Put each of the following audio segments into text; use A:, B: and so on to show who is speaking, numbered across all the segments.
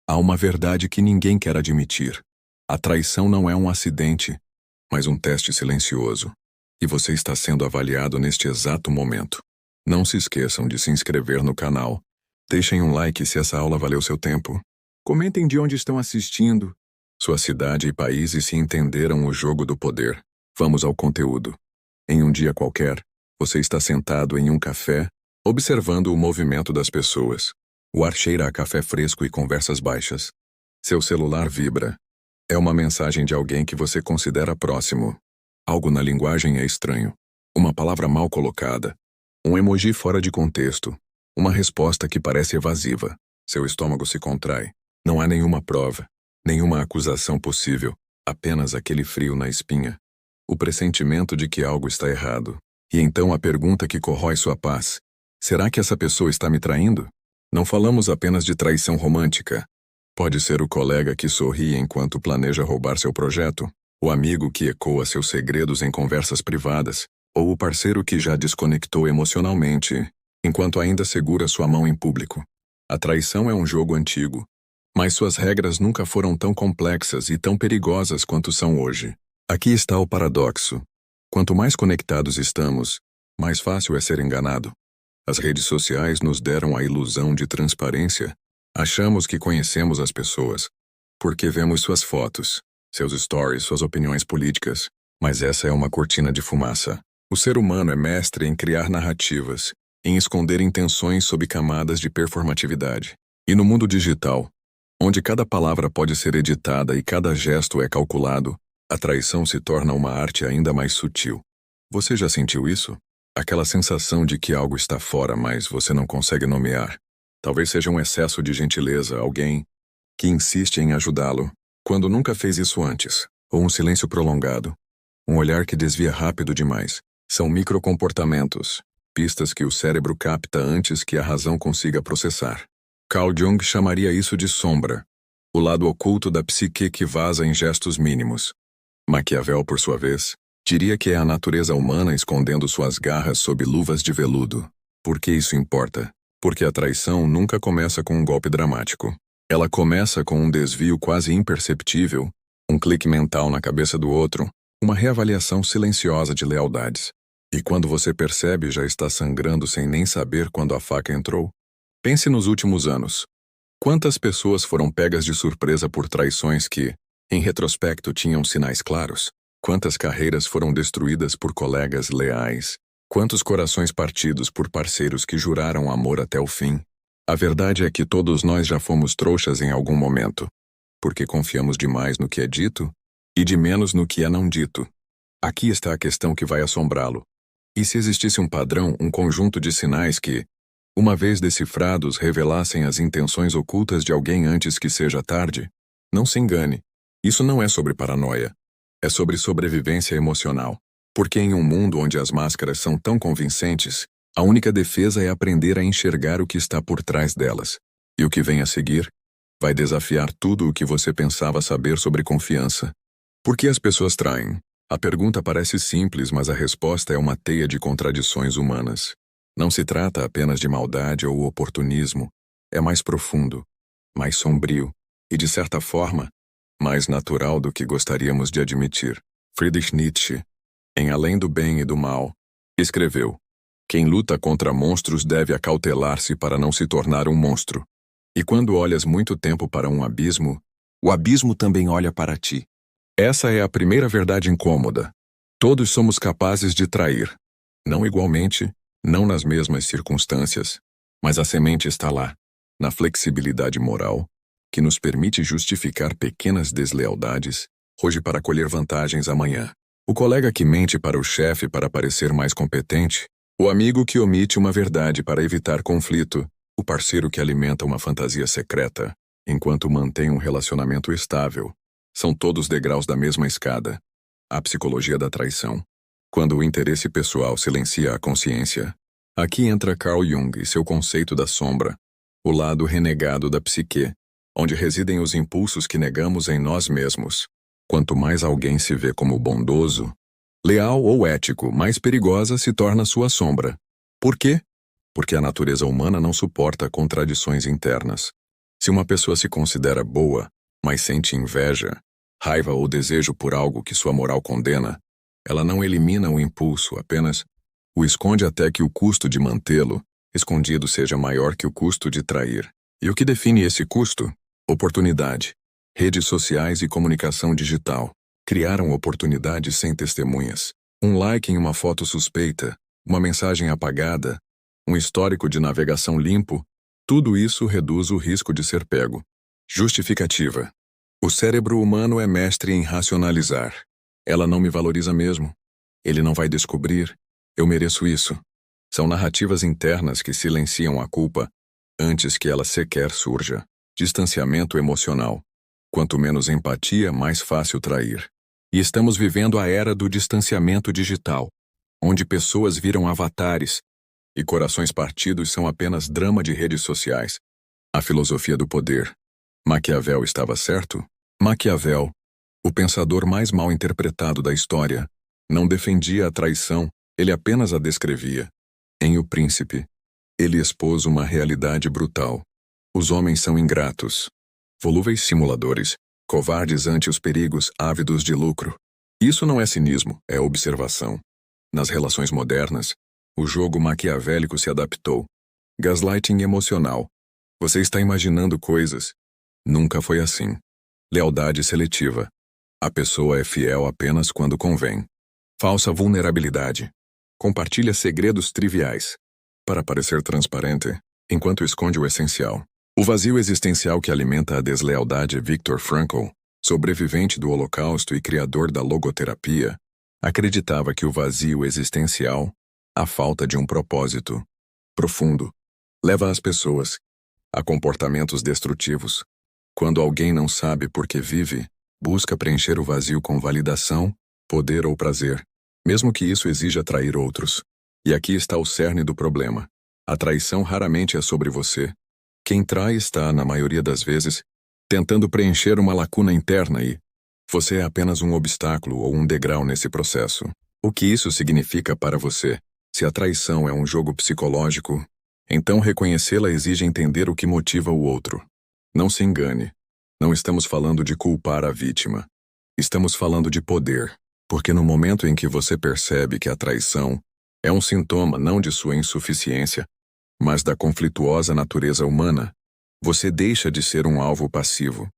A: Há uma verdade que ninguém quer admitir. A traição não é um acidente, mas um teste silencioso. E você está sendo avaliado neste exato momento. Não se esqueçam de se inscrever no canal. Deixem um like se essa aula valeu seu tempo. Comentem de onde estão assistindo, sua cidade e país e se entenderam o jogo do poder. Vamos ao conteúdo. Em um dia qualquer, você está sentado em um café, observando o movimento das pessoas. O ar cheira a café fresco e conversas baixas. Seu celular vibra. É uma mensagem de alguém que você considera próximo. Algo na linguagem é estranho. Uma palavra mal colocada. Um emoji fora de contexto. Uma resposta que parece evasiva. Seu estômago se contrai. Não há nenhuma prova, nenhuma acusação possível, apenas aquele frio na espinha. O pressentimento de que algo está errado. E então a pergunta que corrói sua paz. Será que essa pessoa está me traindo? Não falamos apenas de traição romântica. Pode ser o colega que sorri enquanto planeja roubar seu projeto, o amigo que ecoa seus segredos em conversas privadas, ou o parceiro que já desconectou emocionalmente, enquanto ainda segura sua mão em público. A traição é um jogo antigo, mas suas regras nunca foram tão complexas e tão perigosas quanto são hoje. Aqui está o paradoxo. Quanto mais conectados estamos, mais fácil é ser enganado. As redes sociais nos deram a ilusão de transparência. Achamos que conhecemos as pessoas, porque vemos suas fotos, seus stories, suas opiniões políticas. Mas essa é uma cortina de fumaça. O ser humano é mestre em criar narrativas, em esconder intenções sob camadas de performatividade. E no mundo digital, onde cada palavra pode ser editada e cada gesto é calculado, a traição se torna uma arte ainda mais sutil. Você já sentiu isso? Aquela sensação de que algo está fora, mas você não consegue nomear. Talvez seja um excesso de gentileza, alguém que insiste em ajudá-lo, quando nunca fez isso antes, ou um silêncio prolongado, um olhar que desvia rápido demais. São microcomportamentos, pistas que o cérebro capta antes que a razão consiga processar. Carl Jung chamaria isso de sombra, o lado oculto da psique que vaza em gestos mínimos. Maquiavel, por sua vez, diria que é a natureza humana escondendo suas garras sob luvas de veludo. Por que isso importa? Porque a traição nunca começa com um golpe dramático. Ela começa com um desvio quase imperceptível, um clique mental na cabeça do outro, uma reavaliação silenciosa de lealdades. E quando você percebe, já está sangrando sem nem saber quando a faca entrou. Pense nos últimos anos. Quantas pessoas foram pegas de surpresa por traições que, em retrospecto, tinham sinais claros? Quantas carreiras foram destruídas por colegas leais? Quantos corações partidos por parceiros que juraram amor até o fim? A verdade é que todos nós já fomos trouxas em algum momento, porque confiamos demais no que é dito e de menos no que é não dito. Aqui está a questão que vai assombrá-lo. E se existisse um padrão, um conjunto de sinais que, uma vez decifrados, revelassem as intenções ocultas de alguém antes que seja tarde? Não se engane. Isso não é sobre paranoia. É sobre sobrevivência emocional. Porque em um mundo onde as máscaras são tão convincentes, a única defesa é aprender a enxergar o que está por trás delas. E o que vem a seguir vai desafiar tudo o que você pensava saber sobre confiança. Por que as pessoas traem? A pergunta parece simples, mas a resposta é uma teia de contradições humanas. Não se trata apenas de maldade ou oportunismo. É mais profundo, mais sombrio e, de certa forma, mais natural do que gostaríamos de admitir. Friedrich Nietzsche, em Além do Bem e do Mal, escreveu: quem luta contra monstros deve acautelar-se para não se tornar um monstro. E quando olhas muito tempo para um abismo, o abismo também olha para ti. Essa é a primeira verdade incômoda. Todos somos capazes de trair. Não igualmente, não nas mesmas circunstâncias, mas a semente está lá, na flexibilidade moral, que nos permite justificar pequenas deslealdades, hoje para colher vantagens amanhã. O colega que mente para o chefe para parecer mais competente, o amigo que omite uma verdade para evitar conflito, o parceiro que alimenta uma fantasia secreta, enquanto mantém um relacionamento estável. São todos degraus da mesma escada. A psicologia da traição. Quando o interesse pessoal silencia a consciência. Aqui entra Carl Jung e seu conceito da sombra, o lado renegado da psique, onde residem os impulsos que negamos em nós mesmos. Quanto mais alguém se vê como bondoso, leal ou ético, mais perigosa se torna sua sombra. Por quê? Porque a natureza humana não suporta contradições internas. Se uma pessoa se considera boa, mas sente inveja, raiva ou desejo por algo que sua moral condena, ela não elimina o impulso, apenas o esconde até que o custo de mantê-lo escondido seja maior que o custo de trair. E o que define esse custo? Oportunidade. Redes sociais e comunicação digital criaram oportunidades sem testemunhas. Um like em uma foto suspeita, uma mensagem apagada, um histórico de navegação limpo, tudo isso reduz o risco de ser pego. Justificativa. O cérebro humano é mestre em racionalizar. Ela não me valoriza mesmo. Ele não vai descobrir. Eu mereço isso. São narrativas internas que silenciam a culpa antes que ela sequer surja. Distanciamento emocional. Quanto menos empatia, mais fácil trair. E estamos vivendo a era do distanciamento digital, onde pessoas viram avatares e corações partidos são apenas drama de redes sociais. A filosofia do poder. Maquiavel estava certo? Maquiavel, o pensador mais mal interpretado da história, não defendia a traição, ele apenas a descrevia. Em O Príncipe, ele expôs uma realidade brutal. Os homens são ingratos, volúveis simuladores, covardes ante os perigos, ávidos de lucro. Isso não é cinismo, é observação. Nas relações modernas, o jogo maquiavélico se adaptou. Gaslighting emocional. Você está imaginando coisas. Nunca foi assim. Lealdade seletiva. A pessoa é fiel apenas quando convém. Falsa vulnerabilidade. Compartilha segredos triviais para parecer transparente, enquanto esconde o essencial. O vazio existencial que alimenta a deslealdade. Viktor Frankl, sobrevivente do Holocausto e criador da logoterapia, acreditava que o vazio existencial, a falta de um propósito profundo, leva as pessoas a comportamentos destrutivos. Quando alguém não sabe por que vive, busca preencher o vazio com validação, poder ou prazer, mesmo que isso exija trair outros. E aqui está o cerne do problema. A traição raramente é sobre você. Quem trai está, na maioria das vezes, tentando preencher uma lacuna interna e você é apenas um obstáculo ou um degrau nesse processo. O que isso significa para você? Se a traição é um jogo psicológico, então reconhecê-la exige entender o que motiva o outro. Não se engane. Não estamos falando de culpar a vítima. Estamos falando de poder. Porque no momento em que você percebe que a traição é um sintoma não de sua insuficiência, mas da conflituosa natureza humana, você deixa de ser um alvo passivo.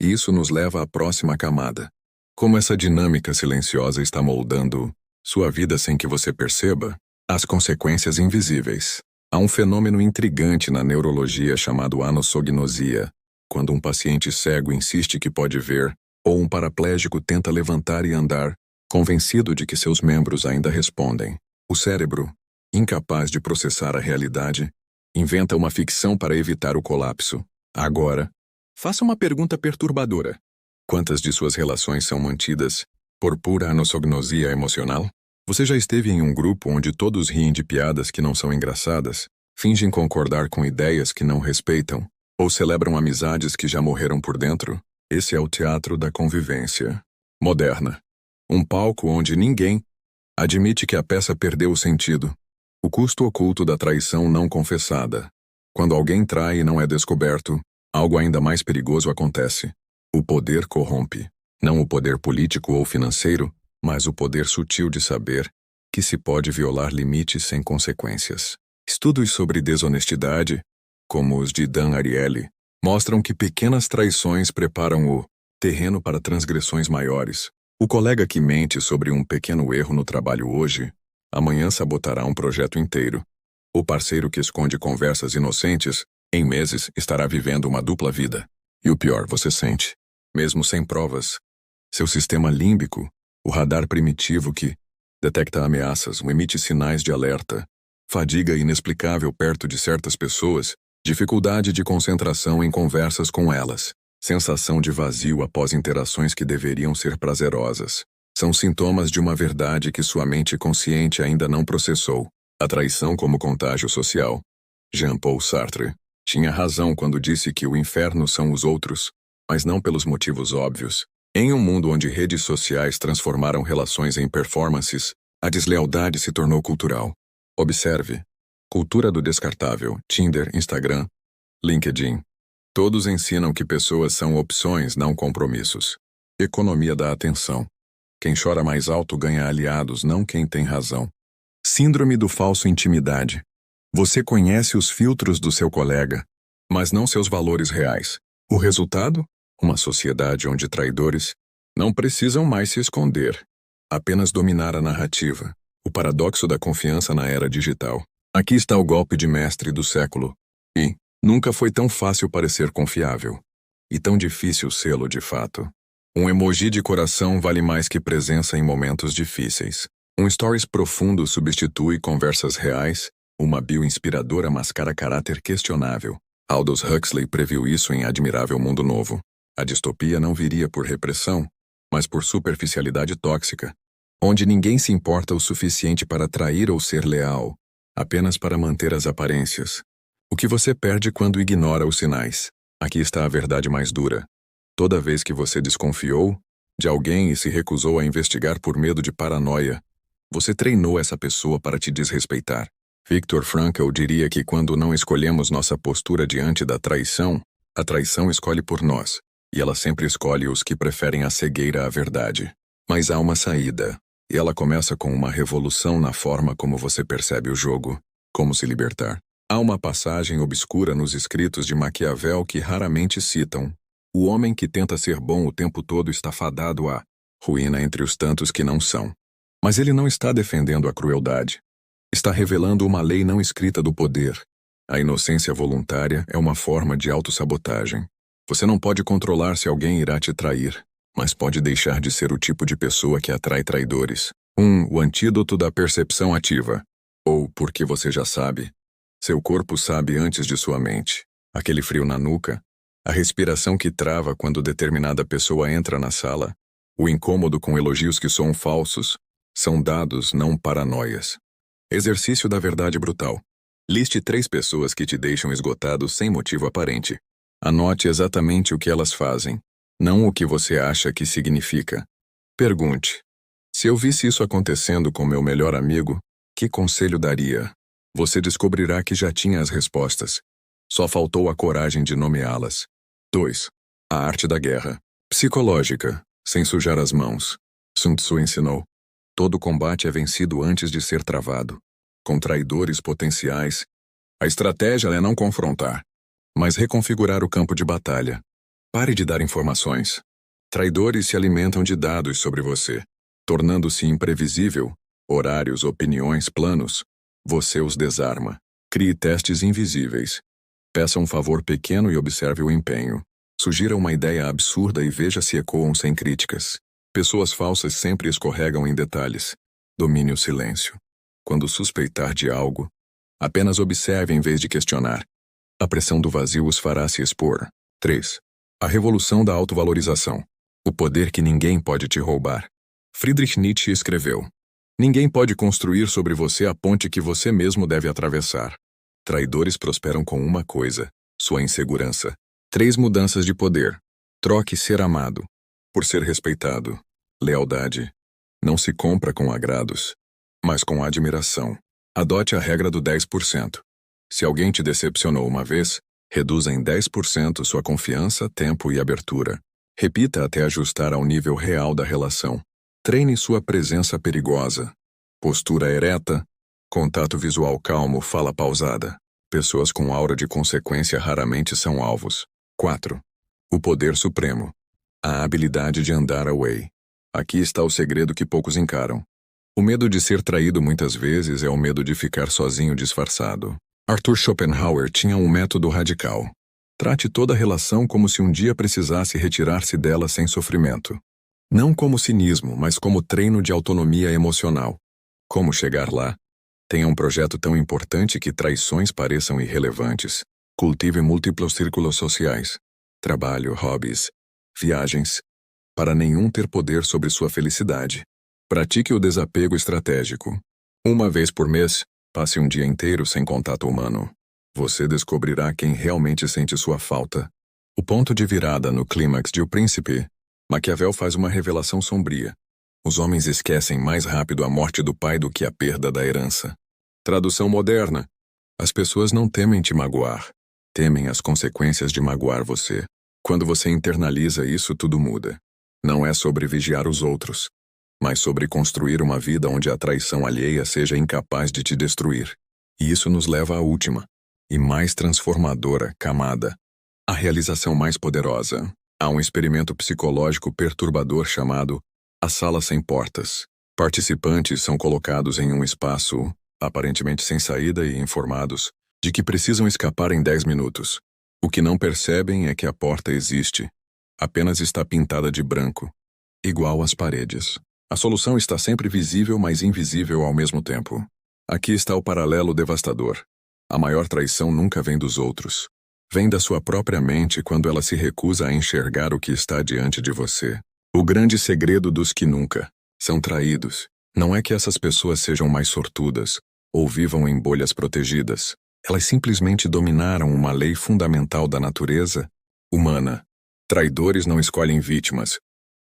A: E isso nos leva à próxima camada. Como essa dinâmica silenciosa está moldando sua vida sem que você perceba? As consequências invisíveis. Há um fenômeno intrigante na neurologia chamado anosognosia, quando um paciente cego insiste que pode ver, ou um paraplégico tenta levantar e andar, convencido de que seus membros ainda respondem. O cérebro, incapaz de processar a realidade, inventa uma ficção para evitar o colapso. Agora, faça uma pergunta perturbadora. Quantas de suas relações são mantidas por pura anosognosia emocional? Você já esteve em um grupo onde todos riem de piadas que não são engraçadas, fingem concordar com ideias que não respeitam, ou celebram amizades que já morreram por dentro? Esse é o teatro da convivência moderna. Um palco onde ninguém admite que a peça perdeu o sentido. O custo oculto da traição não confessada. Quando alguém trai e não é descoberto, algo ainda mais perigoso acontece. O poder corrompe. Não o poder político ou financeiro, mas o poder sutil de saber que se pode violar limites sem consequências. Estudos sobre desonestidade, como os de Dan Ariely, mostram que pequenas traições preparam o terreno para transgressões maiores. O colega que mente sobre um pequeno erro no trabalho hoje, amanhã sabotará um projeto inteiro. O parceiro que esconde conversas inocentes, em meses, estará vivendo uma dupla vida. E o pior, você sente, mesmo sem provas. Seu sistema límbico, o radar primitivo que detecta ameaças, emite sinais de alerta, fadiga inexplicável perto de certas pessoas, dificuldade de concentração em conversas com elas, sensação de vazio após interações que deveriam ser prazerosas. São sintomas de uma verdade que sua mente consciente ainda não processou. A traição como contágio social. Jean-Paul Sartre tinha razão quando disse que o inferno são os outros, mas não pelos motivos óbvios. Em um mundo onde redes sociais transformaram relações em performances, a deslealdade se tornou cultural. Observe. Cultura do descartável. Tinder, Instagram, LinkedIn. Todos ensinam que pessoas são opções, não compromissos. Economia da atenção. Quem chora mais alto ganha aliados, não quem tem razão. Síndrome do falso intimidade. Você conhece os filtros do seu colega, mas não seus valores reais. O resultado? Uma sociedade onde traidores não precisam mais se esconder, apenas dominar a narrativa. O paradoxo da confiança na era digital. Aqui está o golpe de mestre do século. E nunca foi tão fácil parecer confiável. E tão difícil sê-lo de fato. Um emoji de coração vale mais que presença em momentos difíceis. Um stories profundo substitui conversas reais. Uma bio inspiradora mascara caráter questionável. Aldous Huxley previu isso em Admirável Mundo Novo. A distopia não viria por repressão, mas por superficialidade tóxica, onde ninguém se importa o suficiente para trair ou ser leal, apenas para manter as aparências. O que você perde quando ignora os sinais? Aqui está a verdade mais dura. Toda vez que você desconfiou de alguém e se recusou a investigar por medo de paranoia, você treinou essa pessoa para te desrespeitar. Viktor Frankl diria que quando não escolhemos nossa postura diante da traição, a traição escolhe por nós, e ela sempre escolhe os que preferem a cegueira à verdade. Mas há uma saída, e ela começa com uma revolução na forma como você percebe o jogo. Como se libertar? Há uma passagem obscura nos escritos de Maquiavel que raramente citam. O homem que tenta ser bom o tempo todo está fadado à ruína entre os tantos que não são. Mas ele não está defendendo a crueldade. Está revelando uma lei não escrita do poder. A inocência voluntária é uma forma de autossabotagem. Você não pode controlar se alguém irá te trair, mas pode deixar de ser o tipo de pessoa que atrai traidores. O antídoto da percepção ativa. Ou, porque você já sabe. Seu corpo sabe antes de sua mente. Aquele frio na nuca, a respiração que trava quando determinada pessoa entra na sala, o incômodo com elogios que soam falsos, são dados, não paranoias. Exercício da verdade brutal. Liste 3 pessoas que te deixam esgotado sem motivo aparente. Anote exatamente o que elas fazem, não o que você acha que significa. Pergunte: se eu visse isso acontecendo com meu melhor amigo, que conselho daria? Você descobrirá que já tinha as respostas. Só faltou a coragem de nomeá-las. 2. A arte da guerra. Psicológica, sem sujar as mãos. Sun Tzu ensinou. Todo combate é vencido antes de ser travado. Com traidores potenciais, a estratégia é não confrontar, mas reconfigurar o campo de batalha. Pare de dar informações. Traidores se alimentam de dados sobre você, tornando-se imprevisível, horários, opiniões, planos. Você os desarma. Crie testes invisíveis. Peça um favor pequeno e observe o empenho. Sugira uma ideia absurda e veja se ecoam sem críticas. Pessoas falsas sempre escorregam em detalhes. Domine o silêncio. Quando suspeitar de algo, apenas observe em vez de questionar. A pressão do vazio os fará se expor. 3. A revolução da autovalorização. O poder que ninguém pode te roubar. Friedrich Nietzsche escreveu: ninguém pode construir sobre você a ponte que você mesmo deve atravessar. Traidores prosperam com uma coisa: sua insegurança. 3 mudanças de poder. Troque ser amado por ser respeitado. Lealdade não se compra com agrados, mas com admiração. Adote a regra do 10%. Se alguém te decepcionou uma vez, reduza em 10% sua confiança, tempo e abertura. Repita até ajustar ao nível real da relação. Treine sua presença perigosa. Postura ereta, contato visual calmo, fala pausada. Pessoas com aura de consequência raramente são alvos. 4. O poder supremo. A habilidade de andar away. Aqui está o segredo que poucos encaram. O medo de ser traído muitas vezes é o medo de ficar sozinho disfarçado. Arthur Schopenhauer tinha um método radical. Trate toda relação como se um dia precisasse retirar-se dela sem sofrimento. Não como cinismo, mas como treino de autonomia emocional. Como chegar lá? Tenha um projeto tão importante que traições pareçam irrelevantes. Cultive múltiplos círculos sociais. Trabalho, hobbies, viagens, para nenhum ter poder sobre sua felicidade. Pratique o desapego estratégico. Uma vez por mês, passe um dia inteiro sem contato humano. Você descobrirá quem realmente sente sua falta. O ponto de virada no clímax de O Príncipe, Maquiavel faz uma revelação sombria. Os homens esquecem mais rápido a morte do pai do que a perda da herança. Tradução moderna. As pessoas não temem te magoar. temem as consequências de magoar você. Quando você internaliza isso, tudo muda. Não é sobre vigiar os outros, mas sobre construir uma vida onde a traição alheia seja incapaz de te destruir. E isso nos leva à última, e mais transformadora camada. A realização mais poderosa. Há um experimento psicológico perturbador chamado a sala sem portas. Participantes são colocados em um espaço, aparentemente sem saída, e informados de que precisam escapar em 10 minutos. O que não percebem é que a porta existe, apenas está pintada de branco, igual às paredes. A solução está sempre visível, mas invisível ao mesmo tempo. Aqui está o paralelo devastador. A maior traição nunca vem dos outros. Vem da sua própria mente quando ela se recusa a enxergar o que está diante de você. O grande segredo dos que nunca são traídos não é que essas pessoas sejam mais sortudas ou vivam em bolhas protegidas. Elas simplesmente dominaram uma lei fundamental da natureza humana. Traidores não escolhem vítimas.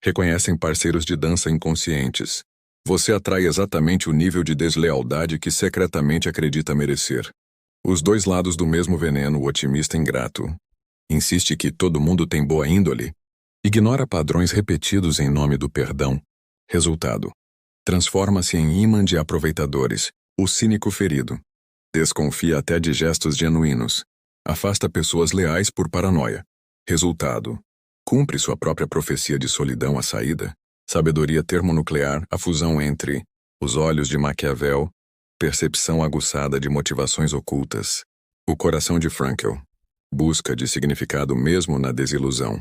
A: Reconhecem parceiros de dança inconscientes. Você atrai exatamente o nível de deslealdade que secretamente acredita merecer. Os dois lados do mesmo veneno, o otimista ingrato. Insiste que todo mundo tem boa índole. Ignora padrões repetidos em nome do perdão. Resultado: transforma-se em imã de aproveitadores, o cínico ferido. Desconfia até de gestos genuínos. Afasta pessoas leais por paranoia. Resultado: cumpre sua própria profecia de solidão à saída. Sabedoria termonuclear, a fusão entre os olhos de Maquiavel, percepção aguçada de motivações ocultas. O coração de Frankl. Busca de significado mesmo na desilusão.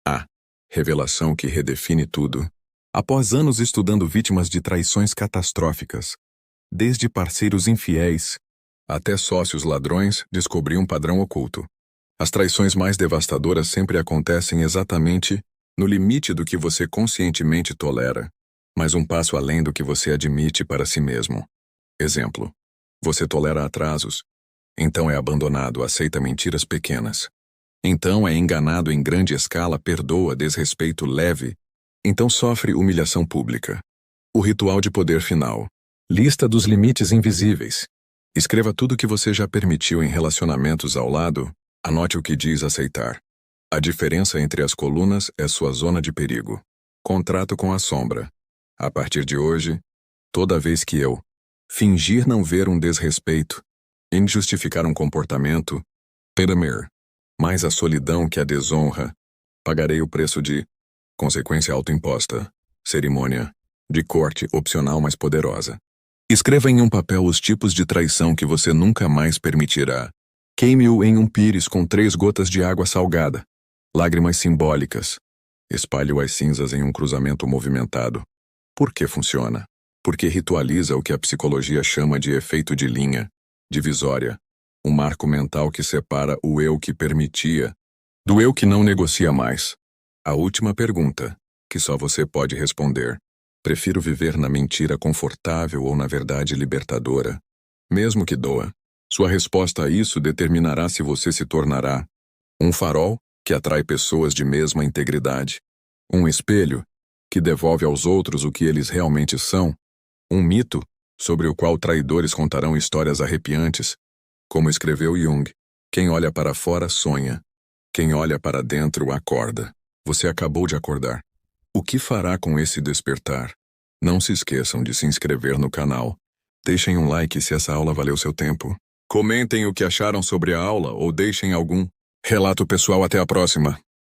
A: A revelação que redefine tudo. Após anos estudando vítimas de traições catastróficas, desde parceiros infiéis até sócios ladrões, descobri um padrão oculto. As traições mais devastadoras sempre acontecem exatamente no limite do que você conscientemente tolera, mas um passo além do que você admite para si mesmo. Exemplo: você tolera atrasos, então é abandonado, aceita mentiras pequenas. Então é enganado em grande escala, perdoa desrespeito leve, então sofre humilhação pública. O ritual de poder final. Lista dos limites invisíveis. Escreva tudo o que você já permitiu em relacionamentos ao lado, anote o que diz aceitar. A diferença entre as colunas é sua zona de perigo. Contrato com a sombra. A partir de hoje, toda vez que eu fingir não ver um desrespeito, injustificar um comportamento, temer mais a solidão que a desonra, pagarei o preço de consequência autoimposta, cerimônia de corte opcional mais poderosa. Escreva em um papel os tipos de traição que você nunca mais permitirá. Queime-o em um pires com 3 gotas de água salgada. Lágrimas simbólicas. Espalhe-o as cinzas em um cruzamento movimentado. Por que funciona? Porque ritualiza o que a psicologia chama de efeito de linha divisória, um marco mental que separa o eu que permitia do eu que não negocia mais. A última pergunta, que só você pode responder. Prefiro viver na mentira confortável ou na verdade libertadora? Mesmo que doa. Sua resposta a isso determinará se você se tornará um farol que atrai pessoas de mesma integridade, um espelho que devolve aos outros o que eles realmente são, um mito sobre o qual traidores contarão histórias arrepiantes. Como escreveu Jung, quem olha para fora sonha, quem olha para dentro acorda. Você acabou de acordar. O que fará com esse despertar? Não se esqueçam de se inscrever no canal. Deixem um like se essa aula valeu seu tempo. Comentem o que acharam sobre a aula ou deixem algum relato pessoal. Até a próxima.